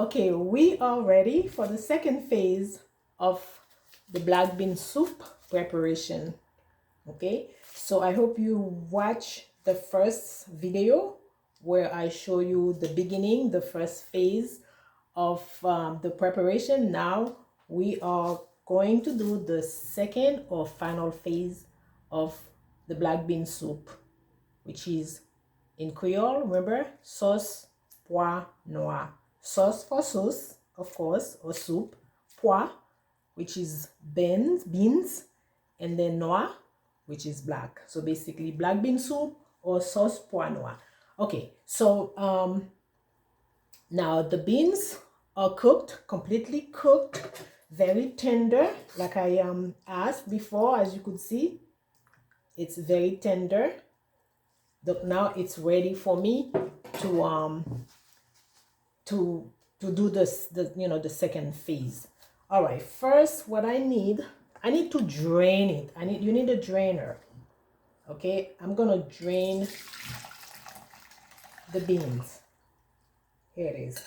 Okay, we are ready for the second phase of the black bean soup preparation. Okay, so I hope you watch the first video where I show you the beginning, the first phase of the preparation. Now we are going to do the second or final phase of the black bean soup, which is in Creole, remember, sauce pois noir. Sauce for sauce, of course, or soup. Pois, which is beans, and then noir, which is black. So basically black bean soup or sauce pois noir. Okay, so now the beans are cooked, completely cooked, very tender, like I asked before. As you could see, it's very tender. Now it's ready for me to do this, the second phase. All right, first what I need to drain it. You need a drainer. Okay, I'm gonna drain the beans. Here it is.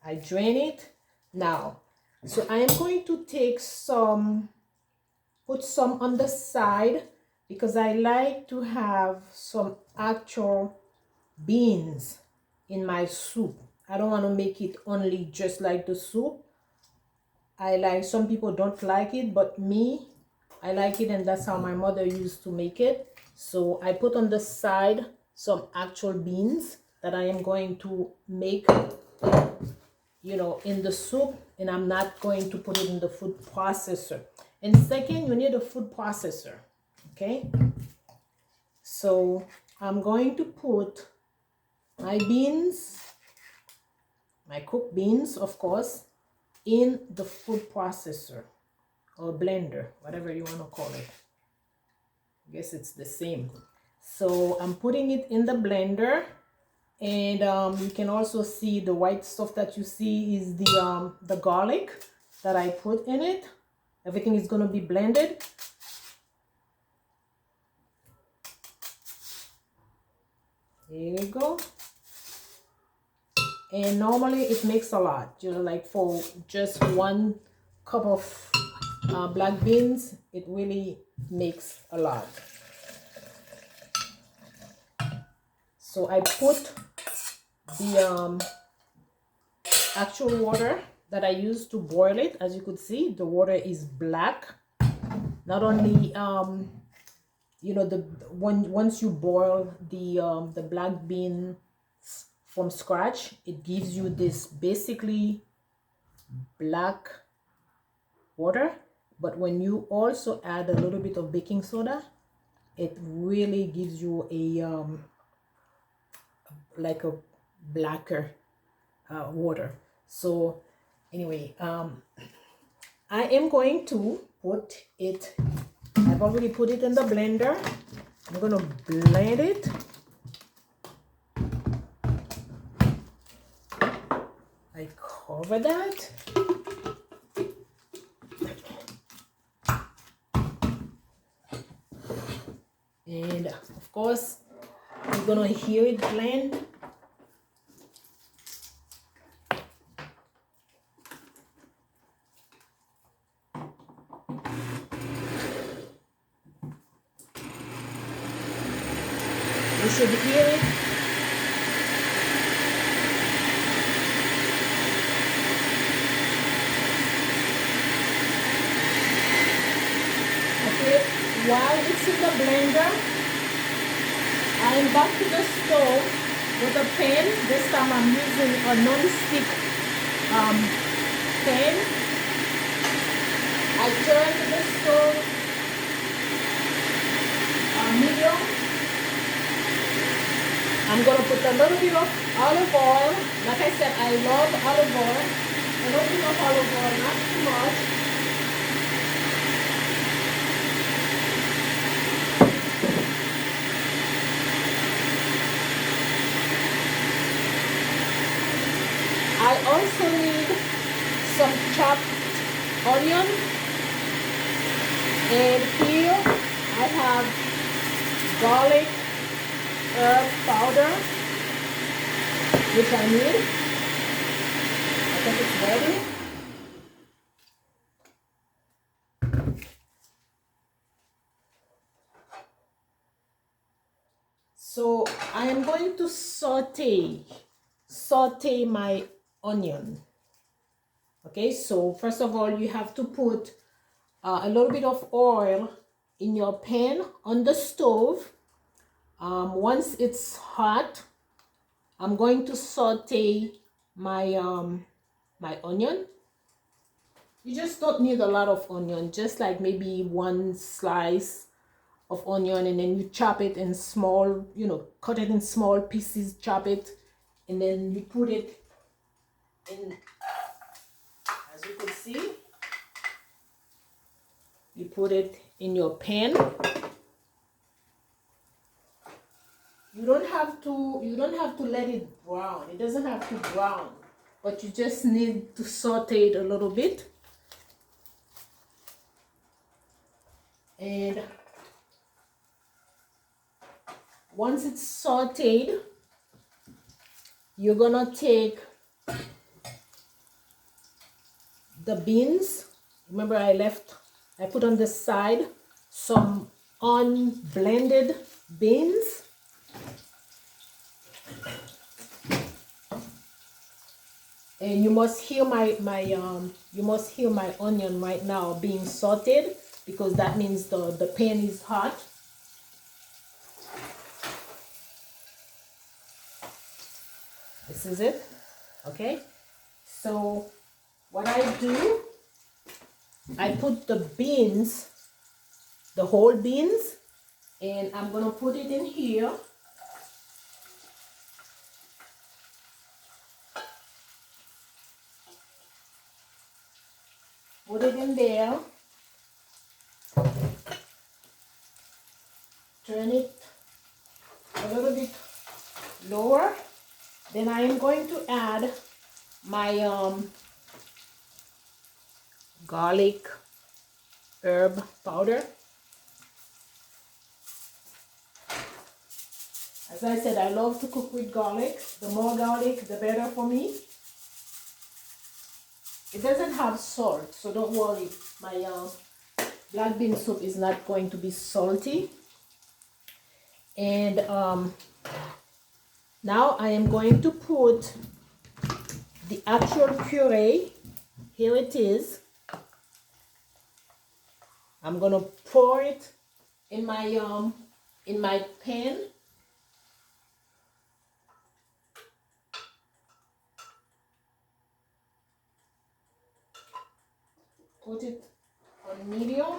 I drain it now. So I am going to take put some on the side, because I like to have some actual beans in my soup. I don't want to make it only just like the soup. Some people don't like it, but me, I like it, and that's how my mother used to make it. So I put on the side some actual beans that I am going to make, in the soup, and I'm not going to put it in the food processor. And second, you need a food processor. Okay, so I'm going to put my beans, my cooked beans, of course, in the food processor or blender, whatever you want to call it. I guess it's the same. So I'm putting it in the blender, and you can also see the white stuff that you see is the garlic that I put in it. Everything is going to be blended. Here you go. And normally it makes a lot, like for just 1 cup of black beans, it really makes a lot. So I put the actual water that I used to boil it. As you could see, the water is black. Not only once you boil the black bean from scratch, it gives you this basically black water, but when you also add a little bit of baking soda, it really gives you a like a blacker water. So anyway, I am going to put it, I've already put it in the blender. I'm gonna blend it. I cover that. And of course, you're gonna hear it blend. You should hear it. Okay, while it's in the blender, I'm back to the stove with a pan. This time I'm using a non-stick pan. I turn the stove medium. I'm going to put a little bit of olive oil. Like I said, I love olive oil. A little bit of olive oil, not too much. I also need some chopped onion. And here I have garlic, herb powder, which I need. I think it's ready. So I am going to saute my onion. Okay, so first of all, you have to put a little bit of oil in your pan on the stove. Once it's hot, I'm going to saute my my onion. You just don't need a lot of onion, just like maybe one slice of onion, and then you chop it in small, cut it in small pieces, chop it, and then you put it in, as you can see, you put it in your pan. You don't have to let it brown. It doesn't have to brown, but you just need to saute it a little bit. And once it's sauteed, you're gonna take the beans. Remember, I put on the side some unblended beans. And you must hear my onion right now being sauteed, because that means the pan is hot. This is it. Okay, so what I do, I put the beans, the whole beans, and I'm gonna put it in here. Put it in there. Turn it a little bit lower. Then I am going to add my garlic herb powder. As I said, I love to cook with garlic. The more garlic, the better for me. It doesn't have salt, so don't worry. My black bean soup is not going to be salty. And now I am going to put the actual puree. Here it is. I'm gonna pour it in my pan. Put it on medium.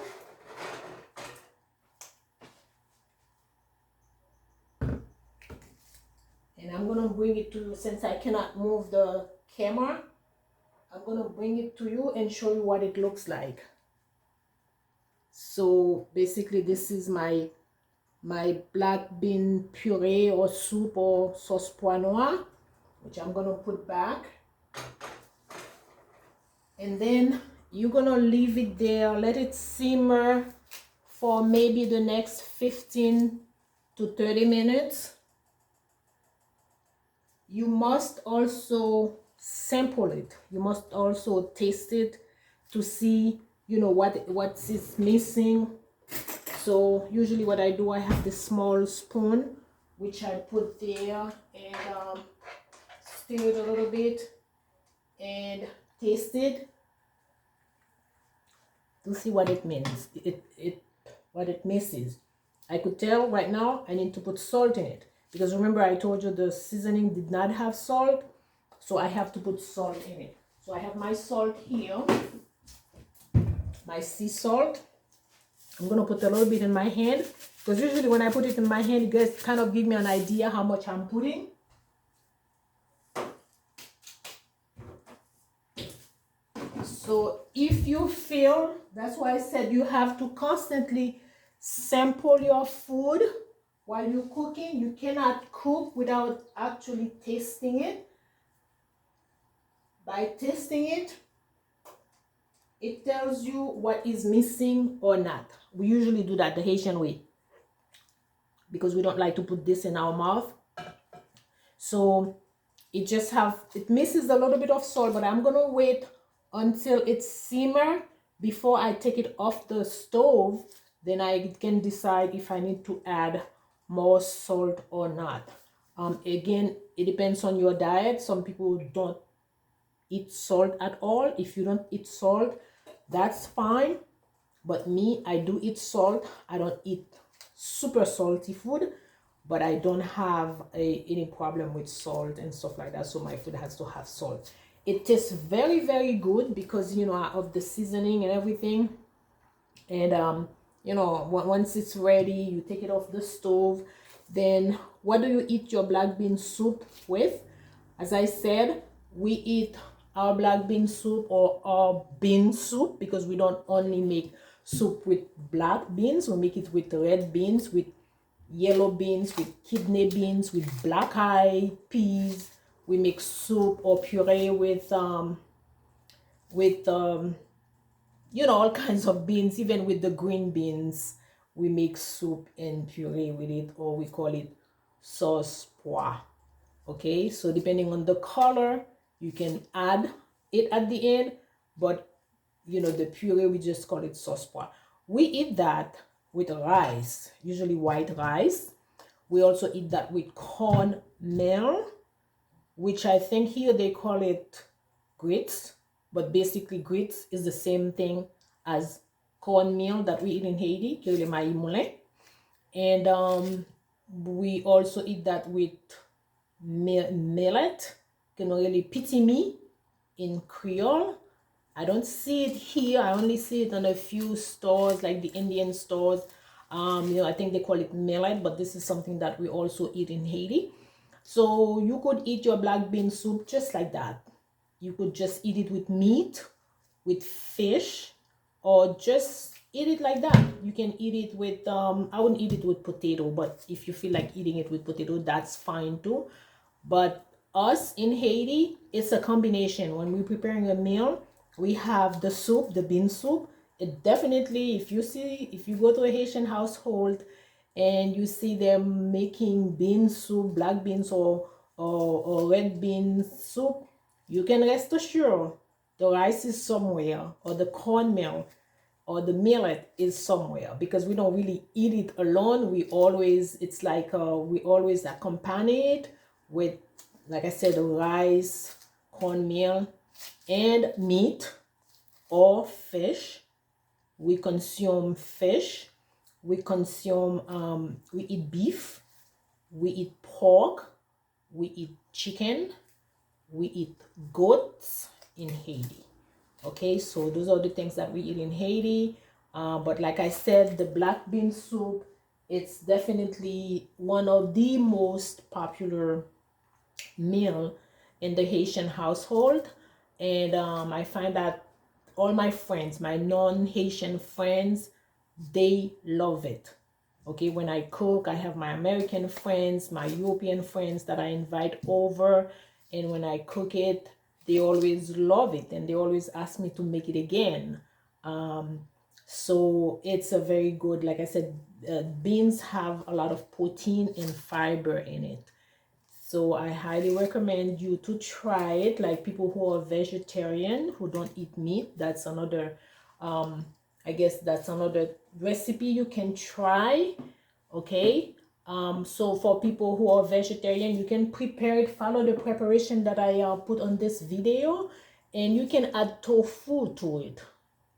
And I'm gonna bring it to you, since I cannot move the camera. I'm gonna bring it to you and show you what it looks like. So basically, this is my black bean puree or soup or sauce poinoise, which I'm gonna put back. And then you're gonna leave it there, let it simmer for maybe the next 15 to 30 minutes. You must also sample it. You must also taste it to see, what is missing. So usually what I do, I have this small spoon, which I put there, and stir it a little bit and taste it to see what it means, what it misses. I could tell right now I need to put salt in it, because remember I told you the seasoning did not have salt, so I have to put salt in it. So I have my salt here, my sea salt. I'm gonna put a little bit in my hand, because usually when I put it in my hand, you guys kind of give me an idea how much I'm putting. So if you feel, that's why I said you have to constantly sample your food while you're cooking. You cannot cook without actually tasting it. By tasting it, it tells you what is missing or not. We usually do that the Haitian way. because we don't like to put this in our mouth. So it misses a little bit of salt, but I'm gonna wait until it simmer before I take it off the stove. Then I can decide if I need to add more salt or not. Again, it depends on your diet. Some people don't eat salt at all. If you don't eat salt, that's fine. But me, I do eat salt. I don't eat super salty food, but I don't have any problem with salt and stuff like that. So my food has to have salt. It tastes very, very good because, you know, of the seasoning and everything. And, you know, once it's ready, you take it off the stove. Then what do you eat your black bean soup with? As I said, we eat our black bean soup or our bean soup because we don't only make soup with black beans, we make it with red beans, with yellow beans, with kidney beans, with black eyed peas. We make soup or puree with you know, all kinds of beans. Even with the green beans, we make soup and puree with it, or we call it sauce pois. Okay, so depending on the color, you can add it at the end, but you know, the puree, we just call it sauce pois. We eat that with rice, usually white rice. We also eat that with cornmeal, which I think here they call it grits, but basically grits is the same thing as cornmeal that we eat in Haiti, que le maïs moulin. And we also eat that with millet, really pitimi in Creole. I don't see it here. I only see it on a few stores, like the Indian stores. You know, I think they call it millet, but this is something that we also eat in Haiti. So you could eat your black bean soup just like that. You could just eat it with meat, with fish, or just eat it like that. You can eat it with, I wouldn't eat it with potato, but if you feel like eating it with potato, that's fine too. But us in Haiti, it's a combination. When we're preparing a meal, we have the soup, the bean soup. It definitely, if you go to a Haitian household and you see them making bean soup, black beans or red bean soup, you can rest assured the rice is somewhere, or the cornmeal or the millet is somewhere, because we don't really eat it alone. We always, it's like we always accompany it with, like I said, rice, cornmeal, and meat or fish. We consume fish. We consume, we eat beef. We eat pork. We eat chicken. We eat goats in Haiti. Okay, so those are the things that we eat in Haiti. But like I said, the black bean soup, it's definitely one of the most popular meal in the Haitian household. And I find that all my friends, my non-Haitian friends, they love it. Okay, when I cook, I have my American friends, my European friends that I invite over, and when I cook it, they always love it and they always ask me to make it again. So it's a very good, like I said, beans have a lot of protein and fiber in it. So I highly recommend you to try it. Like people who are vegetarian, who don't eat meat, that's another, I guess that's another recipe you can try. Okay. So for people who are vegetarian, you can prepare it, follow the preparation that I put on this video, and you can add tofu to it.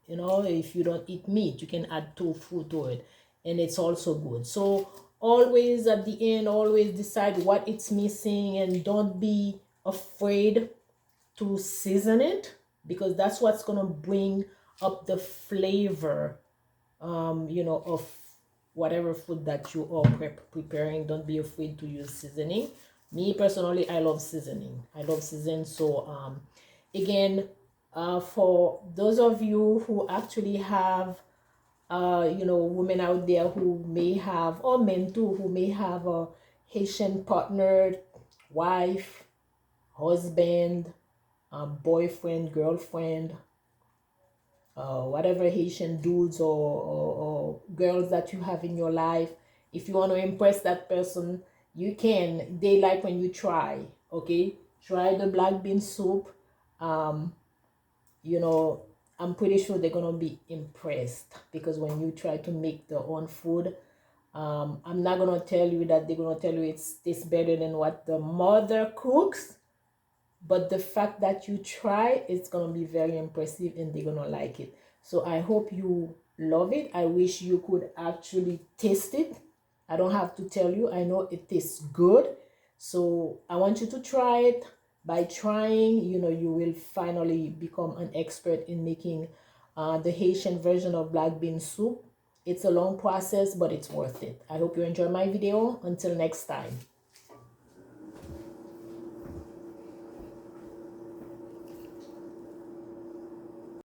You know, if you don't eat meat, you can add tofu to it, and it's also good. So always at the end, always decide what it's missing, and don't be afraid to season it, because that's what's gonna bring up the flavor, you know, of whatever food that you are preparing. Don't be afraid to use seasoning. Me personally, I love seasoning. I love seasoning. So again, for those of you who actually have you know, women out there who may have, or men too, who may have a Haitian partner, wife, husband, boyfriend, girlfriend, whatever Haitian dudes or girls that you have in your life, If you want to impress that person, you can. They like when you try. Okay, try the black bean soup. You know, I'm pretty sure they're gonna be impressed, because when you try to make their own food, I'm not gonna tell you that they're gonna tell you it's tastes better than what the mother cooks, but the fact that you try, it's gonna be very impressive and they're gonna like it. So I hope you love it. I wish you could actually taste it. I don't have to tell you, I know it tastes good. So I want you to try it. By trying, you know, you will finally become an expert in making the Haitian version of black bean soup. It's a long process, but it's worth it. I hope you enjoy my video. Until next time.